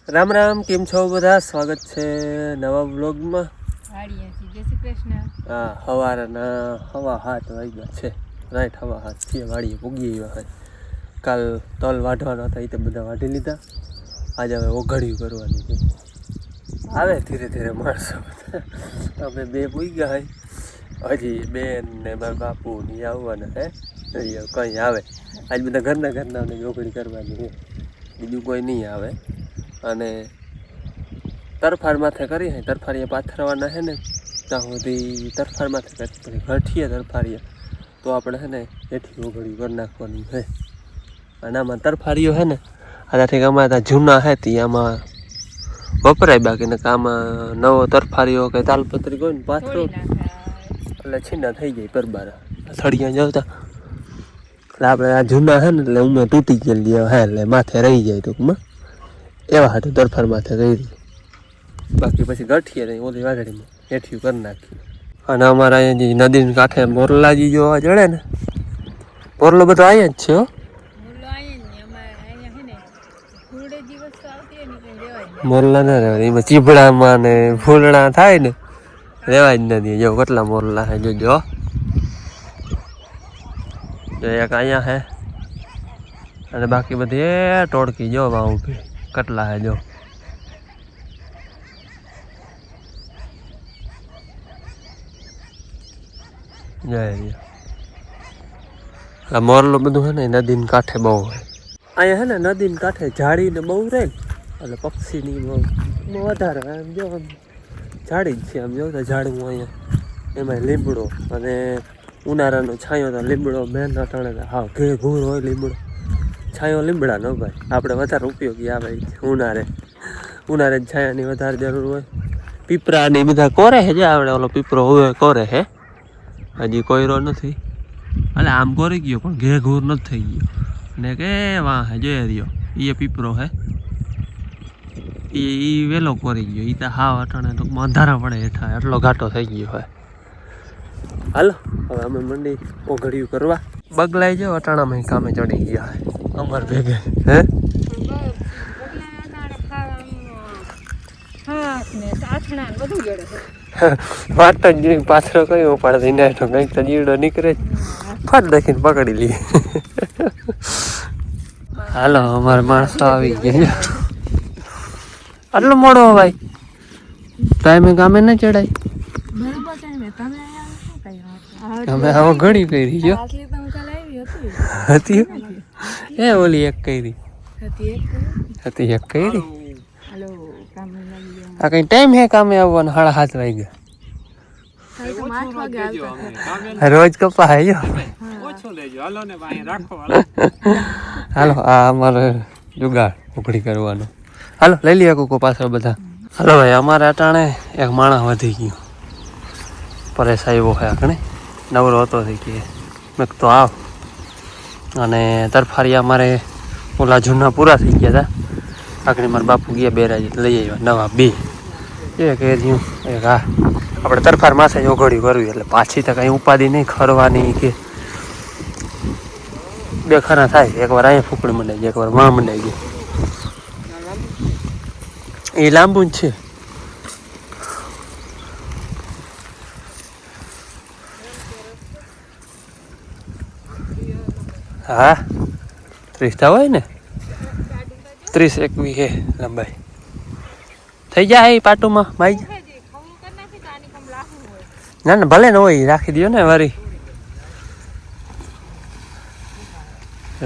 રામ રામ, કેમ છો બધા? સ્વાગત છે નવા વ્લોગમાં. જય શ્રી કૃષ્ણ. હા, સવારના 7:15 વાગ્યા છે. રાઈટ 7:15 છે. વાડીએ પૂગી આવ્યા હોય. કાલ તલ વાઢવાના હતા, એ તો બધા વાઢી લીધા. આજે હવે ઓઘડિયું કરવાની છે. આવે ધીરે ધીરે માણસો બધા. અમે બે પૂગ્યા હોય, હજી બેન ને મારા બાપુ ને આવવાના હે. કંઈ આવે આજ બધા ઘરના અમને ઓઘડી કરવાની છે. બીજું કોઈ નહીં આવે. અને તરફાર માથે કરી હે, તરફારીએ પાથરવાના છે ને ત્યાં સુધી તરફાર માથે કરી, પછી ઘટીએ તરફારીએ તો આપણે છે ને એથી ઓઘડી કરી નાખવાની છે. અને આમાં તરફારીઓ છે ને આનાથી અમારે ત્યાં જૂના છે તે આમાં વપરાય, બાકીને આમાં નવો તરફારીઓ કે તાલપત્રી કોઈ ને પાથરો એટલે છીના થઈ જાય પરબારા થળિયા જવતા. એટલે આપણે આ જૂના છે ને એટલે ઉમે તૂટી ગયેલી હે એટલે માથે રહી જાય ટૂંકમાં, એવા હાથે તરફાર માથે કરી. બાકી પછી ગઠીએ નહીં ઓલી વાઘડીમાં હેઠિયું કરી નાખીએ. અને અમારા અહીંયા નદીની કાંઠે મોરલાજી જોવા જડે ને, મોરલો બધો અહીંયા જ છે હો. મોરલા ના રહેવાય, એમાં ચીભડામાં ને ફૂલણા થાય ને રેવાય જ નથી. જો કેટલા મોરલા છે જોજો. એક અહીંયા છે અને બાકી બધી એ ટોળકી જો વા ઊભી કેટલા છે જો. જય મોરલો બધું છે ને નદીની કાંઠે બહુ હોય. અહીંયા છે ને નદીની કાંઠે ઝાડીને બહુ રહે ને એટલે પક્ષીની બહુ વધારે. આમ જો આમ ઝાડી જ છે, આમ જો ઝાડવું અહીંયા એમાં લીમડો, અને ઉનાળાનો છાંયો તો લીમડો મેન અટાણે હા ઘે ઘૂર હોય લીમડો. છાંયો લીમડા નો ભાઈ આપણે વધારે ઉપયોગી આવે ઉનાળે જ છાયાની વધારે જરૂર હોય. પીપરા ને બધા કોરે છે જે આપણે ઓલો પીપરો હવે કોરે છે, હજી કોયરો નથી. એટલે આમ કોરી ગયો પણ ઘે ઘૂર નથી થઈ ગયો. ને કે વાહ જોઈ રહ્યો એ પીપરો હે એ વેલો કોરી ગયો. એ તો હાવ અટાણે ટૂંકમાં અંધારા પડે હેઠા એટલો ઘાટો થઈ ગયો હોય. હાલો હવે અમે મંડી ઓઘડિયું કરવા. બગલાઈ જાઓ અટાણામાં કામે ચડી ગયા હોય અમાર ભેગે. હે વાત જ પાથરો કઈ ઉપાડે ના તો કંઈક તો જીવડો નીકળે જ, ફટ દખીને પકડી લઈએ. હાલો અમારા માણસો આવી ગયા. આટલો મોડો ભાઈ ટાઈમે કામે ના ચડાય. અમે આવો ઘડી કરી જો હતી એ ઓલી એક કરી હતી એક કરી. આ કઈ ટાઈમ હે કામે આવવાનો? 7:30 વાગ્યા. રોજ કપા હે જો. હાલો આ અમારે જુગાડ ઉઘડી કરવાનો. હાલો લઈ લઈએ કોકો પાછળ બધા. હાલો ભાઈ અમારે અટાણે એક માણસ વધી ગયો, પરેશ આવ્યો છે આખણે નવરો હતો થઈ કે મેં તો આવ. અને તરફારિયા અમારે ઓલા જૂના પૂરા થઈ ગયા હતા. આખરે મારા બાપુ ગયા બેરાજી લઈ આવ્યા નવા બે. એ કહે રહ્યું એક હા આપણે તરફાર માથે જ ઓઘડિયું કરવી એટલે પાછી તો કંઈ ઉપાધિ નહીં ખરવાની કે બે ખરા થાય. એકવાર અહીંયા ફૂકડી મંડાઈ ગઈ, એકવાર વાં મંડાઈ ગઈ. એ લાંબુ જ છે. હા 30 હોય ને 30-21 હે લંબાઈ થઈ જાય પાટુમાં ભાઈ. ના ના ભલે ને હોય રાખી દો ને વારી.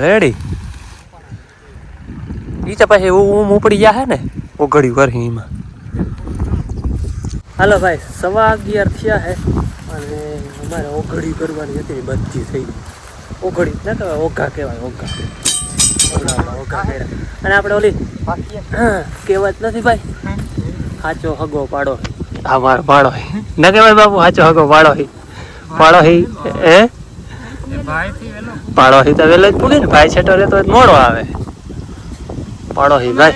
રેડી ઈ તો પછી ઊમ ઉપડી ગયા હે ને ઓઘડિયું કરી એમાં. હાલો ભાઈ 11:15 થયા હે અને અમારે ઓઘડિયું કરવાની હતી બધી થઈ ગઈ. ઓઘડિયું ના કહેવાય ઓઘા કહેવાય, ઓઘા ઓઘા કર્યા. અને આપણે ઓલી કહેવત નથી ભાઈ, સાચો હગો પાડો. હા મારો પાડો ના કહેવાય બાપુ, સાચો હગો પાડો પાડો હે પાડો હી તો વેલો જ પૂગે ને. ભાઈ છેટો રહેતો મોડો આવે. પાડો હી ભાઈ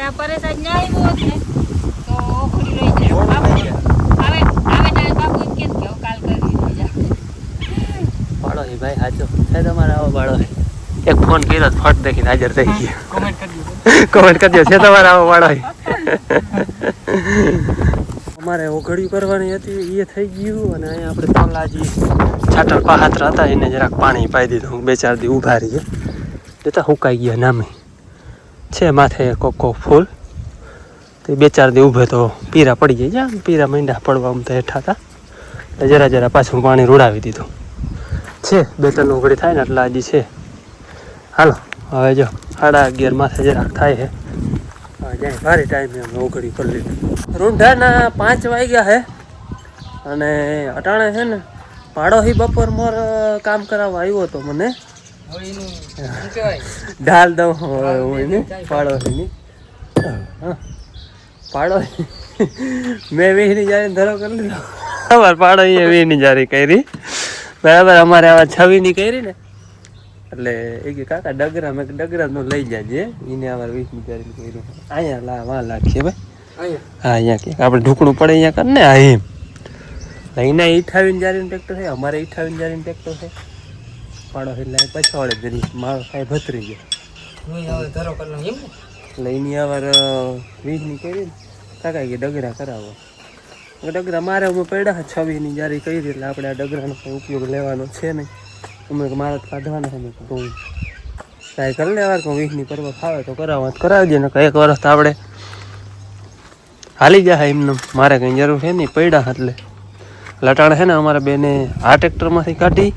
પાડો હી ભાઈ સાચો છે તમારે આવો પાડો હી. એક ફોન કર્યો ફટ દેખીને હાજર થઈ ગયો. કોમેન્ટ કરજો છે તમારે આવો પાડો હી. અમારે ઓઘડિયું કરવાની હતી એ થઈ ગયું અને અહીંયા આપણે તલાજી છાટર પાહાત્ર હતા એને જરાક પાણી પાઈ દીધું 2-4 દી ઊભા રહીએ જતા હુકાઈ ગયા નામે છે માથે કોક ફૂલ તે 2-4 દી ઊભે તો પીરા પડી જાય જ્યાં પીરા માંડ્યા પડવા આમ તો હેઠા હતા એટલે જરા પાછું પાણી રૂડાવી દીધું છે 2-3 ઓઘડી થાય ને એટલે હજી છે હાલો હવે જો 11:30 માથે જરાક થાય છે જાય ભારે ટાઈમે અમે ઓઘડી કરી લીધું રૂંઢાના 5 વાગ્યા છે અને અટાણે છે ને પાડોશી બપોર મોર કામ કરાવવા આવ્યો હતો મને ઢાલ દઉં હું એને પાડોશીની પાડોશી મેં 20ની જારી ધરો કરી લીધો અમારે પાડોશીએ 20ની જારી કરી બરાબર અમારે આવા 26ની કરી ને એટલે એ કે કાકા ડગરા મેં ડગરા નો લઈ જાજે એને અમારે 20ની જારી કર્યું અહીંયા વાં લાગશે ભાઈ હા અહીંયા કે આપણે ઢૂકણું પડે અહીંયા કર ને હા એમ અહીંના 58 જારીનું ટ્રેક્ટર છે અમારે 58 જારીનું ટ્રેક્ટર છે પાડો એટલે પછવાડે જરી મારો સાહેબ ભતરી ગયો એટલે એની અવાર 20ની કરી ને કાકા કે ડગરા કરાવો ડગરા મારે અમે પડ્યા 26ની જારી કરી એટલે આપણે આ ડગરાનો કંઈ ઉપયોગ લેવાનો છે નહીં અમે મારે કાઢવાના છે મેં કહું ટ્રાય કરી લેવા કહું 20ની કરવા ફાવે તો કરાવવા કરાવજે ને 1 વર્ષ તો આપણે હાલી જાય એમને મારે કંઈ જરૂર છે નહીં પડ્યા એટલે લટાણ છે ને અમારા બેને આ ટ્રેક્ટરમાંથી કાઢી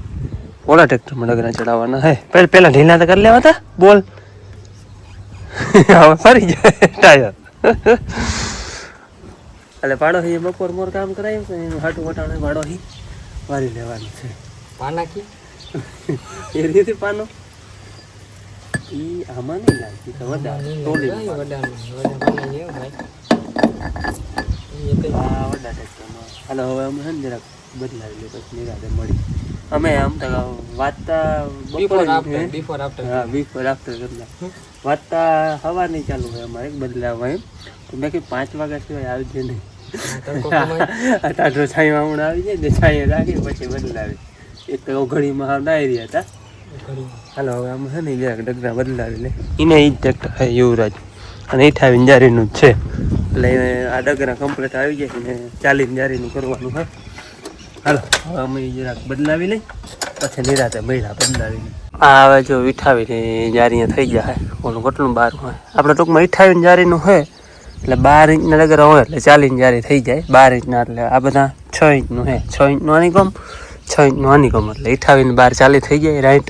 ઓલા ટ્રેક્ટરમાં ડગરા ચડાવવાના હે પહેલાં ઢીલા તો કરી લેવા હતા બોલ હવે ફરી જાય ટાયર એટલે પાડોશી બપોર મોર કામ કરાવ્યું છે એનું હાટું વટાણે પાડોશી વારી લેવાનું છે પાનાકી એ રીતે પાનો એ આમાં નહીં લાગતી તો વધારે ટોલી હાલો હવે અમે છે ને જરાક બદલાવી લે પછી નિરાતે મળી અમે આમ તો વાંચતા બિફોર આફ્ટર વાંચતા હવા નહીં ચાલુ હોય અમારે બદલાવા એમ તો મેં કે 5 વાગ્યા સિવાય આવજે નહીં ટાઢો છાંયમાં હમણાં આવી જાય ને છાંયે રાખી પછી બદલાવી એક તો ઘડીમાં હાવ નાઈ રહ્યા હતા હાલો હવે આમ છે ને જરાક ડગરા બદલાવી લે એને એ જ ટ્રેક્ટર છે યુવરાજ અને 58 જારીનું જ છે એટલે આ ડગરા કમ્પ્લીટ આવી જાય ને 40 જારીનું કરવાનું હોય હાલો હવે અમે જરાક બદલાવી લઈ પછી નિરાતે મહિલા બદલાવી આ હવે જો 58 જારી થઈ જાય ઓલું કેટલું 12 હોય આપણે ટૂંકમાં 58 જારીનું હોય એટલે 12 ઇંચના ડગરા હોય એટલે 40 જારી થઈ જાય 12 ઇંચના એટલે આ બધા 6 ઇંચનું છે 6 ઇંચનું હનીકમ 6 ઇંચનું હનીકમ એટલે 58 ને 12 40 થઈ જાય રાઈટ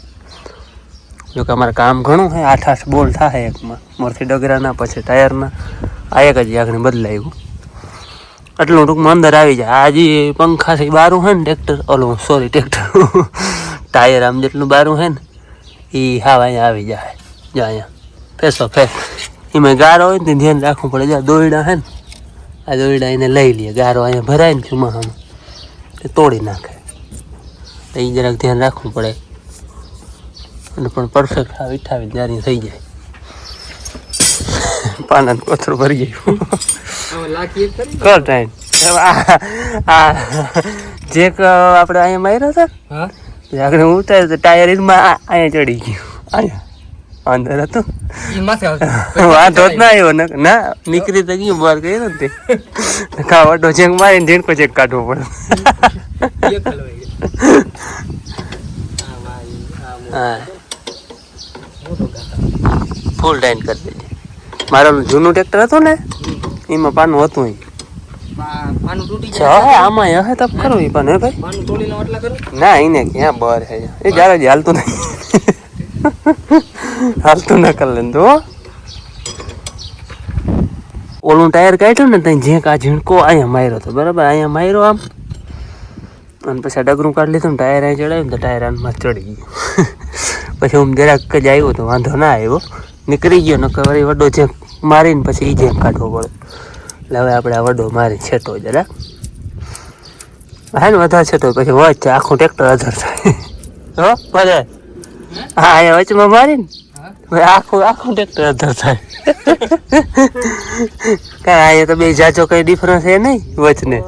જો કે અમારે કામ ઘણું છે 8 બોલ થાય એકમાં મોરથી ડગરાના પછી ટાયરના આ એક જ આગળ બદલાવ્યું એટલું ટૂંકમાં અંદર આવી જાય આ જે પંખાથી બારું છે ને ટ્રેક્ટર ઓલું સોરી ટ્રેક્ટર ટાયર આમ જેટલું બારું છે ને એ હાવ અહીંયા આવી જાય જો અહીંયા ફેસો ફેસ એમાં ગારો હોય ને ધ્યાન રાખવું પડે જ્યાં દોયડા છે ને આ દોયડા એને લઈ લે ગારો અહીંયા ભરાય ને ચુમાહામાં એ તોડી નાખે તો એ જરાક ધ્યાન રાખવું પડે અને પણ પરફેક્ટ આ 58 જારી થઈ જાય પાના કોથળું ભરી ગયું કર ટાઈમ જે આપણે અહીંયા માર્યો હતો આગળ ઉતાર્યો તો ટાયર અહીંયા ચડી ગયું અહીંયા અંદર હતું વાંધો જ ના આવ્યો ના નીકળી તો ગયું બહાર ગયો ને તે વડો ચેક મારીને ઝીણકો ચેક કાઢવો પડે હા ફૂલ ટાઈમ કરી દેજે મારું જૂનું ટ્રેક્ટર હતું ને એમાં પાનું હતું આમાં હે તપ કરું એ પણ હે ભાઈ ના એને ક્યાં બહાર હે એ જ્યારે જ હાલતું નહીં હાલતું ના કરી લેતું હો ઓલું ટાયર કાઢ્યું ને ત્યાં જે કા ઝીણકો અહીંયા માર્યો હતો બરાબર અહીંયા માર્યો આમ અને પછી આ ડગરું કાઢી લીધું ને ટાયર અહીં ચડાવ્યું ને તો ટાયર આનમાં ચડી ગયું પછી હું જરાક જ આવ્યો તો વાંધો ના આવ્યો નીકળી ગયો નકર વળી વડો જેમ મારીને પછી એ જેમ કાઢવો પડે એટલે હવે આપણે આ વડો મારી છેટો જરા હા ને વધારે છેટો પછી વચ્ચે આખું ટ્રેક્ટર અધર થાય હો બધે હા અહીંયા વચમાં મારીને આખું ટ્રેક્ટર અધર થાય કાંઈ અહીંયા તો બે જાજો કઈ ડિફરન્સ એ નહીં વચને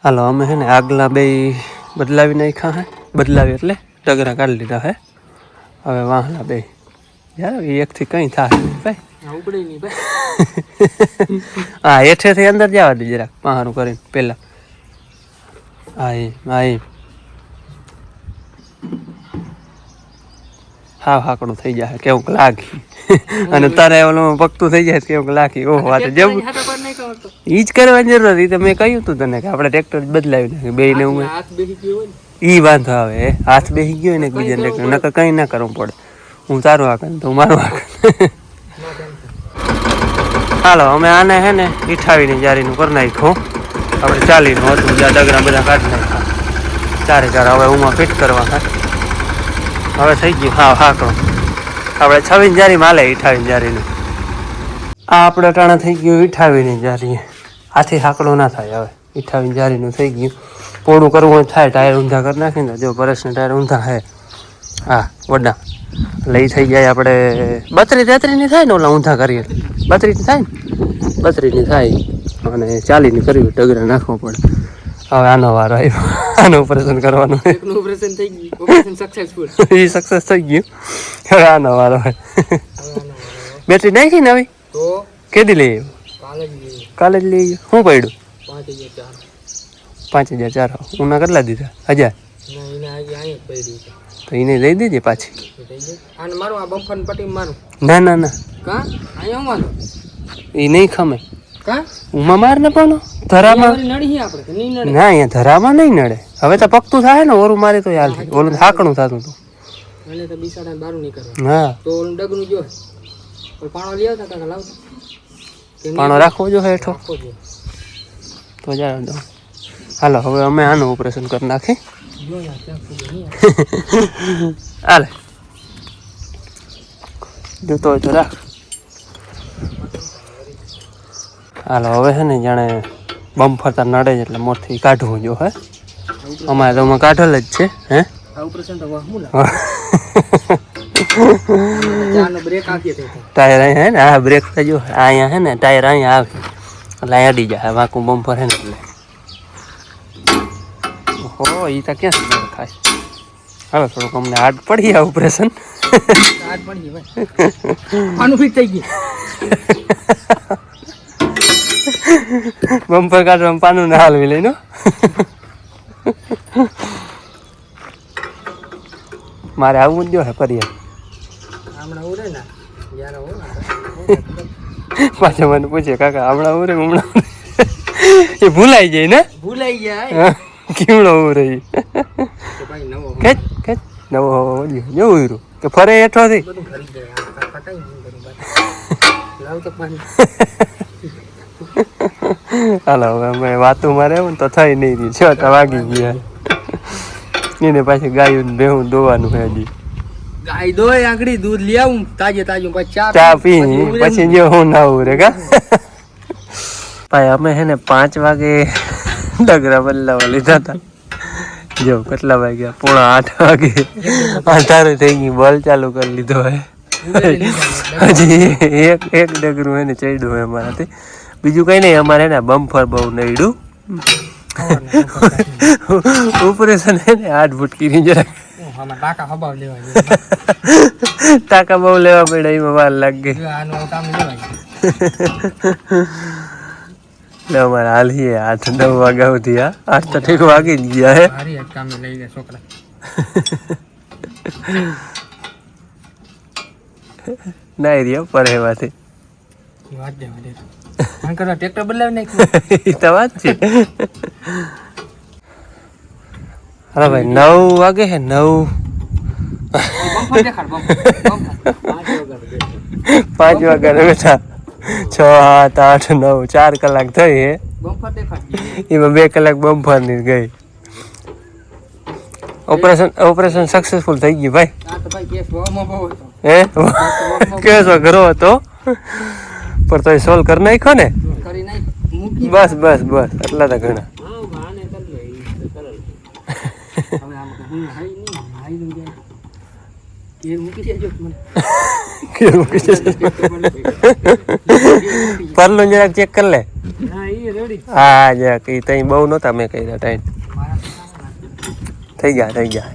હાલો અમે છે ને આગલા બે બદલાવી નાખ્યા હે બદલાવી એટલે ડગરા કાઢી લીધા હે હવે વાહલા બે યાર એકથી કંઈ થાય નહીં ભાઈ ઉપડે નહીં ભાઈ. હા હેઠેથી અંદર જવા દે જરાક પહારું કરીને પહેલા. હા હા હાકડું થઈ જાય કેવું લાગી અને તારે ઓલું પગતું થઈ જાય કેવું લાગી. ઓહો વાત જવું ઈ જ કરવાની જરૂર હતી. તો મેં કહ્યું તું તને કે આપણે ટ્રેક્ટર જ બદલાવી નાખે બે ને હું ઈ વાંધો આવે હાથ બેસી ગયો ને એકબીજા ટ્રેક્ટર નકર કંઈ ના કરવું પડે. હું તારું હાકન તું મારું હાકન. હાલો અમે આને હે ને ઈઠાવીને જારીનું કરી નાખ્યું. આપણે ચાલીનું હતું જ્યાં ડગરા બધા કાઢી નાખ્યા ચારે ચાર. હવે ઉમાં ફિટ કરવા હવે થઈ ગયું. હા હાકડો આપણે 26 જારીમાં હાલે 28 જારીનું. આ આપણે ટાણા થઈ ગયું 28ની જારી. આથી હાકડો ના થાય. હવે 28 જારીનું થઈ ગયું. પોળું કરવું હોય થાય ટાયર ઊંધા કરી નાખીને જો પરેશના ટાયર ઊંધા હે. હા વડા લઈ થઈ જાય આપણે 32-33ની થાય ને ઓલા ઊંધા કરીએ 32ની થાય ને 32ની થાય અને 40ની કરવી ડગરા નાખવો પડે. હવે આનો વારો આવ્યો. આનું ઓપરેશન કરવાનું ઓપરેશન થઈ ગયું. Operation successful. એ સક્સેસ થઈ ગયું. હવે આનો વારો બેટરી નાખી ને હવે તો કેદી લઈ કાલે જ લઈ શું પડ્યું 5,400. ઉના કેટલા દીધા 1000. તો એને દઈ દેજે પાછી. ના ના ના એ નહીં ખમે. ઉમાં માર ને પણ ધરામાં ના અહીંયા ધરામાં નહીં નડે. હવે તો પકતું થાય ને ઓરું મારે તો યાર ઓલું હાકણું થતું હતું. હા પાણો રાખવો જો હેઠો તો જાવ દો. હાલો હવે અમે આનું ઓપરેશન કરી નાખી. હાલે જોતો હોય તો રાખ. હાલો હવે છે ને જાણે બમ ફરતા નડે જ એટલે મોરથી કાઢવું જો હે. અમારે તો કાઢેલ જ છે હે. ટાયર અહીંયા હે ને હા બ્રેક જો અહીંયા હે ને ટાયર અહીંયા આવે એટલે અહીંયા અડી જાય વાંકું બમ્પર હે ને એટલે. હો એ તો ક્યાં સુધી થાય. હવે થોડુંક અમને હાર્ડ પડી આ ઓપરેશન. બમ્પર કાઢવામાં પાનું ના હાલવી લઈને મારે આવું જ જો હે ફરી પાછા મને પૂછે કાકા હમણાં ઉરે હમણાં એ ભૂલાઈ જાય ને કેવડો ઉરે ખેંચ ખેંચ નવો વળ્યો જેવું ઉર્યું કે ફરે હેઠોથી. હાલો હવે અમે વાતું મારે ને તો થઈ નહીં રહી 6 વાગી ગયા. એને પાછી ગાયું ને ભેહું દોવાનું છે હજી. ગાય દોય આંગળી દૂધ લઈ આવું તાજે તાજું પછી ચા પી પછી જો હું ના ઉરે કા ભાઈ. અમે હે ને 5 વાગે ડગરા બદલાવા લીધા હતા. જો કેટલા વાગ્યા 7:30 વાગે અંધારું થઈ ગયું. બલ ચાલુ કરી લીધો હે. હજી એક ડગરું હે ને ચડ્યું હોય અમારાથી. બીજું કઈ નહીં અમારે ને બમ્ફર બહુ નડ્યું. ઓપરેશન હે ને 8 ફૂટકી જરાક ટાકા બહુ લેવા પડ્યા એમાં વાર લાગી ગઈ. અમારે હાલીએ 8-9 વાગ્યા સુધી. હા 8 તો ઠીક વાગી જ ગયા હે. નાઈ રહ્યા પડેવાથી ટ્રેક્ટર બદલાવી નાખ્યું. એ તો વાત છે. હા ભાઈ 9 વાગે હે 9 5 વાગ્યા બેઠા 6, 7, 8, 9 4 કલાક થઈ હે. એમાં 2 કલાક બમ્ફર ની ગઈ. ઓપરેશન સક્સેસફુલ થઈ ગયું ભાઈ. હે કેસ ઘરો હતો પણ તો સોલ્વ કરી નાખ્યો ને. બસ બસ બસ એટલા તો ઘણા. પરલું જરાક ચેક કરી લે. હા જરાક એ તઈ બહુ નહોતા મેં કર્યા ટાઈમ. થઈ ગયા